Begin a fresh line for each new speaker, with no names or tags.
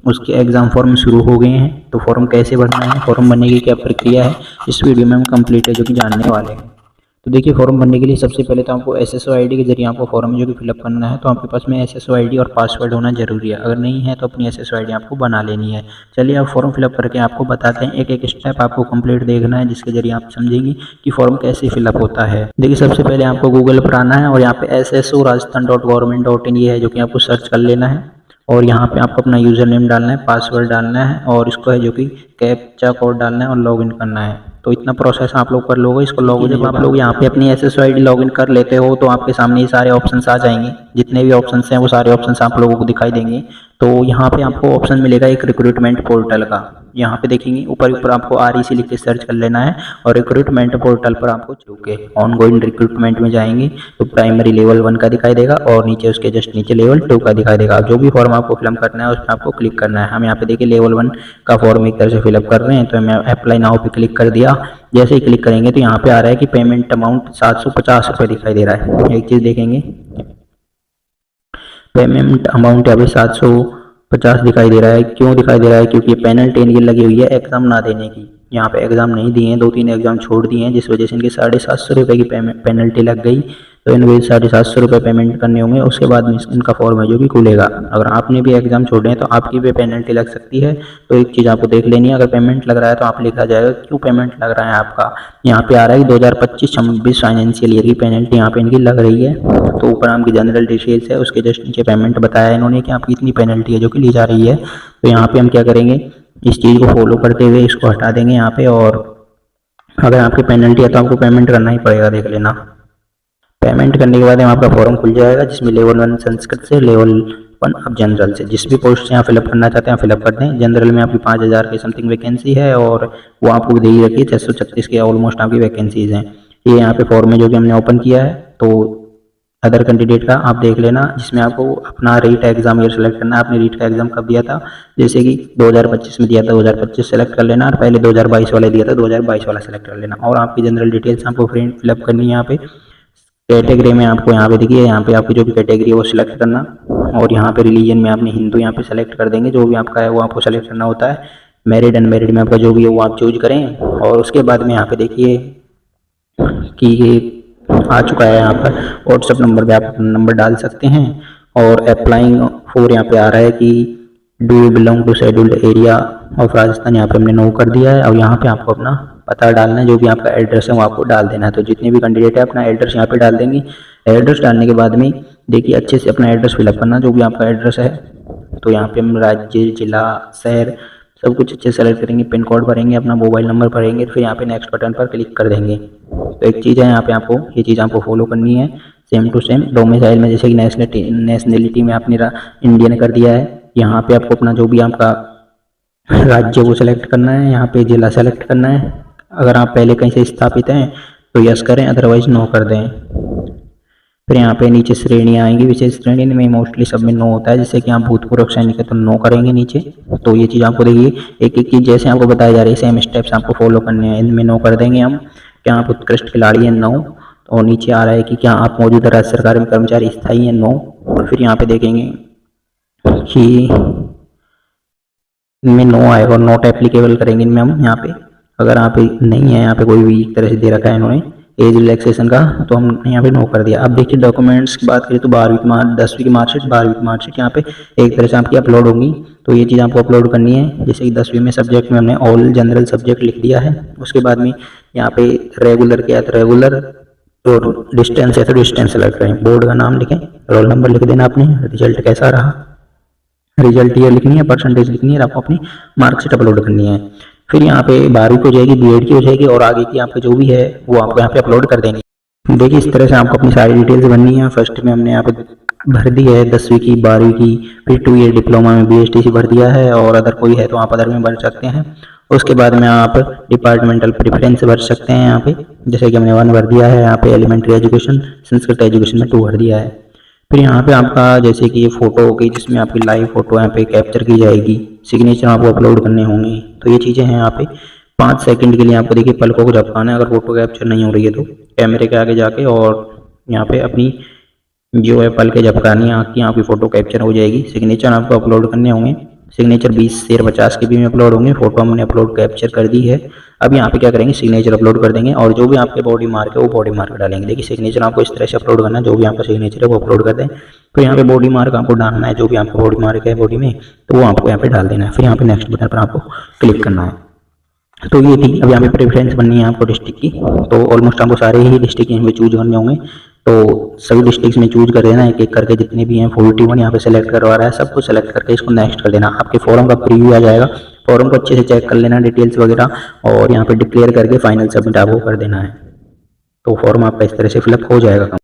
उसके exam form शुरू हो गए हैं। तो फॉर्म कैसे भरना है, फॉर्म भरने की क्या प्रक्रिया है, इस वीडियो में हम कंप्लीट है जो कि जानने वाले हैं। तो देखिए, फॉर्म भरने के लिए सबसे पहले तो आपको एसएसओ आईडी के जरिए आपको फॉर्म जो कि फिलअप करना है। तो आपके पास में एसएसओ आईडी और पासवर्ड होना जरूरी है। अगर नहीं है तो अपनी एसएसओ आईडी आपको बना लेनी है। चलिए आप फॉर्म फिलअप करके आपको बताते हैं, एक एक स्टेप आपको कंप्लीट देखना है, जिसके जरिए आप समझेंगे कि फॉर्म कैसे फिलअप होता है। देखिए, सबसे पहले आपको गूगल पर आना है और यहाँ पे SSO-Rajasthan.government.in ये है जो कि आपको सर्च कर लेना है। और यहाँ पे आपको अपना यूज़र नेम डालना है, पासवर्ड डालना है और इसको है जो कि कैप्चा कोड डालना है और लॉगिन करना है। तो इतना प्रोसेस आप लोग कर लोगे। इसको लॉगिन जब आप लोग यहाँ पे अपनी एसएसओ आईडी लॉगिन कर लेते हो तो आपके सामने ये सारे ऑप्शंस आ जाएंगे। जितने भी ऑप्शंस हैं वो सारे ऑप्शंस आप लोगों को दिखाई देंगे। तो यहाँ पे आपको ऑप्शन मिलेगा एक रिक्रूटमेंट पोर्टल का। यहाँ पे देखेंगे ऊपर ऊपर आपको REC लिख के सर्च कर लेना है और रिक्रूटमेंट पोर्टल पर आपको चुके ऑनगोइंग रिक्रूटमेंट में जाएंगे तो प्राइमरी लेवल 1 का दिखाई देगा और नीचे उसके जस्ट नीचे लेवल 2 का दिखाई देगा। जो भी फॉर्म आपको फिलअप करना है उस पर आपको क्लिक करना है। हम यहाँ पे देखिए लेवल 1 का फॉर्म एक तरह से फिलअप कर रहे हैं, तो मैं अप्लाई नाउ पे क्लिक कर दिया। जैसे ही क्लिक करेंगे तो यहाँ पे आ रहा है कि पेमेंट अमाउंट 750 रुपये दिखाई दे रहा है। एक चीज़ देखेंगे, पेमेंट अमाउंट यहाँ पे 750 दिखाई दे रहा है। क्यों दिखाई दे रहा है? क्योंकि पेनल्टी इनकी लगी हुई है एग्जाम ना देने की। यहाँ पे एग्जाम नहीं दिए हैं, 2-3 एग्जाम छोड़ दिए हैं, जिस वजह से इनके 750 रुपये की पेनल्टी लग गई। तो इनको 750 रुपये पेमेंट करने होंगे, उसके बाद में इनका फॉर्म है जो कि खुलेगा। अगर आपने भी एग्जाम छोड़े हैं तो आपकी भी पेनल्टी लग सकती है। तो एक चीज़ आपको देख लेनी है, अगर पेमेंट लग रहा है तो आप लिखा जाएगा क्यों पेमेंट लग रहा है आपका। यहाँ पे आ रहा है 2025-26 फाइनेंशियल ईयर की पेनल्टी यहाँ पे इनकी लग रही है। तो ऊपर आपकी जनरल डिटेल्स है, उसके जस्ट नीचे पेमेंट बताया इन्होंने कि आपकी इतनी पेनल्टी है जो कि ली जा रही है। तो यहाँ पे हम क्या करेंगे, इस चीज़ को फॉलो करते हुए इसको हटा देंगे यहाँ पे। और अगर आपकी पेनल्टी है तो आपको पेमेंट करना ही पड़ेगा, देख लेना। पेमेंट करने के बाद आपका फॉर्म खुल जाएगा, जिसमें लेवल 1 संस्कृत से, लेवल 1 आप जनरल से, जिस भी पोस्ट से यहाँ फिलअप करना चाहते हैं फिलअप कर दें। जनरल में आपकी 5000 की समथिंग वैकेंसी है और वो आपको दे ही रखी है 636 के ऑलमोस्ट आपकी वैकेंसीज हैं। ये यहाँ पे फॉर्म है जो कि हमने ओपन किया है। तो अदर कैंडिडेट का आप देख लेना, जिसमें आपको अपना रीट एग्जाम ईयर सेलेक्ट करना है। आपने रीट का एग्जाम कब दिया था, जैसे कि 2025 में दिया था 2025 सेलेक्ट कर लेना, और पहले 2022 वाला दिया था 2022 वाला सेलेक्ट कर लेना। और आपकी जनरल डिटेल्स आपको फिलअप करनी है यहाँ पे। कैटेगरी में आपको यहाँ पे देखिए, यहाँ पे आपकी जो भी कैटेगरी है वो सिलेक्ट करना। और यहाँ पे रिलीजन में आपने हिंदू यहाँ पे सेलेक्ट कर देंगे, जो भी आपका है वो आपको सेलेक्ट करना होता है। मैरिड अनमैरिड में आपका जो भी है वो आप चूज करें। और उसके बाद में यहाँ पे देखिए कि ये आ चुका है, यहाँ पर व्हाट्सएप नंबर पे आप अपना नंबर डाल सकते हैं। और अप्लाइंग फॉर यहाँ पे आ रहा है कि do you belong to scheduled area of Rajasthan, यहाँ पे हमने नो कर दिया है। और यहाँ पे आपको अपना पता डालना है, जो भी आपका एड्रेस है वो आपको डाल देना है। तो जितने भी कैंडिडेट है अपना एड्रेस यहाँ पे डाल देंगे। एड्रेस डालने के बाद में देखिए अच्छे से अपना एड्रेस फिलअप करना, जो भी आपका एड्रेस है। तो यहाँ पे हम राज्य, जिला, शहर सब कुछ अच्छे से सेलेक्ट करेंगे, पिन कोड भरेंगे, अपना मोबाइल नंबर भरेंगे, फिर यहाँ पे नेक्स्ट बटन पर क्लिक कर देंगे। तो एक चीज़ है यहाँ पे आपको ये चीज़ आपको फॉलो करनी है, सेम टू सेम। डोमिसाइल में जैसे कि नेशनलिटी में आपने इंडियन कर दिया है। यहाँ पे आपको अपना जो भी आपका राज्य वो सेलेक्ट करना है, यहाँ पे जिला सेलेक्ट करना है। अगर आप पहले कहीं से स्थापित हैं तो यस करें, अदरवाइज नो कर दें। फिर यहाँ पे नीचे श्रेणियाँ आएंगी, विशेष श्रेणी में मोस्टली सब में नो होता है, जैसे कि आप भूतपूर्व सैनिक है तो नो करेंगे नीचे। तो ये चीज़ आपको देखिए एक एक चीज़ जैसे आपको बताया जा रही है, सेम स्टेप्स आपको फॉलो करने हैं। इनमें नो कर देंगे हम। क्या आप उत्कृष्ट खिलाड़ी हैं, नो। और नीचे आ रहा है कि क्या आप मौजूदा राज्य सरकार में कर्मचारी स्थायी हैं, नो। फिर यहाँ पे देखेंगे कि इनमें नो आएगा और नॉट एप्लीकेबल करेंगे इनमें हम यहाँ पे। अगर आप नहीं है यहाँ पे कोई भी तरह से दे रखा है इन्होंने एज रिलैक्सेशन का, तो हम यहाँ पे नो कर दिया। अब देखिए डॉक्यूमेंट्स की बात करें तो 10वीं की मार्कशीट 12वीं की मार्कशीट यहाँ पे एक तरह से आपकी अपलोड होंगी। तो ये चीज़ आपको अपलोड करनी है। जैसे कि 10वीं में सब्जेक्ट में हमने ऑल जनरल सब्जेक्ट लिख दिया है। उसके बाद में यहाँ पे रेगुलर किया तो रेगुलर, और डिस्टेंस है तो डिस्टेंस सेलेक्ट करें, बोर्ड का नाम लिखें, रोल नंबर लिख देना आपने, रिजल्ट कैसा रहा, रिजल्ट ईयर लिखनी है, परसेंटेज लिखनी है, आपको अपनी मार्कशीट अपलोड करनी है। फिर यहाँ पे 12वीं की हो जाएगी, बीएड की हो जाएगी, और आगे की आपका जो भी है वो आपको यहाँ पे अपलोड कर देंगे। देखिए इस तरह से आपको अपनी सारी डिटेल्स बननी है। फर्स्ट में हमने यहाँ पे भर दी है 10वीं की, 12वीं की, फिर 2 ईयर डिप्लोमा में BSTC भर दिया है, और अदर कोई है तो आप अदर में भर सकते हैं। उसके बाद में आप डिपार्टमेंटल प्रेफरेंस भर सकते हैं यहाँ पे, जैसे कि हमने 1 भर दिया है। यहाँ पे एलिमेंट्री एजुकेशन, संस्कृत एजुकेशन में 2 भर दिया है। फिर यहाँ पे आपका जैसे कि ये फोटो होगी, जिसमें आपकी लाइव फोटो यहाँ पे कैप्चर की जाएगी, सिग्नेचर आपको अपलोड करने होंगे। तो ये चीज़ें हैं यहाँ पे। 5 सेकंड के लिए आपको देखिए पलकों को झपकाना है, अगर फोटो कैप्चर नहीं हो रही है तो कैमरे के आगे जाके, और यहाँ पे अपनी जो है पलकें झपकानी है, आपकी फ़ोटो कैप्चर हो जाएगी। सिग्नेचर आपको अपलोड करने होंगे। सिग्नेचर 20 से 50 के भी में अपलोड होंगे। फोटो हमने अपलोड कैप्चर कर दी है। अब यहाँ पे क्या करेंगे, सिग्नेचर अपलोड कर देंगे और जो भी आपके बॉडी मार्क है वो बॉडी मार्क डालेंगे। देखिए सिग्नेचर आपको इस तरह से अपलोड करना है, जो भी आपका सिग्नेचर है वो अपलोड कर दें। तो यहाँ पे बॉडी मार्क आपको डालना है, जो भी आपका बॉडी मार्क है बॉडी में, तो वो आपको यहाँ पे डाल देना है। फिर यहाँ पे नेक्स्ट बटन पर आपको क्लिक करना है। तो ये थी। अब यहाँ पे प्रेफरेंस बननी है आपको डिस्ट्रिक्ट की। तो ऑलमोस्ट आपको सारे ही डिस्ट्रिक्ट यहाँ पे चूज करने होंगे। तो सभी डिस्ट्रिक्ट्स में चूज कर देना, एक एक करके जितने भी हैं। 41 यहाँ पे सेलेक्ट करवा रहा है, सबको सेलेक्ट करके इसको नेक्स्ट कर देना। आपके फॉर्म का प्रीव्यू आ जाएगा, फॉर्म को अच्छे से चेक कर लेना, डिटेल्स वगैरह, और यहाँ पे डिक्लेयर करके फाइनल सबमिट आपको कर देना है। तो फॉर्म आपका इस तरह से फिलअप हो जाएगा।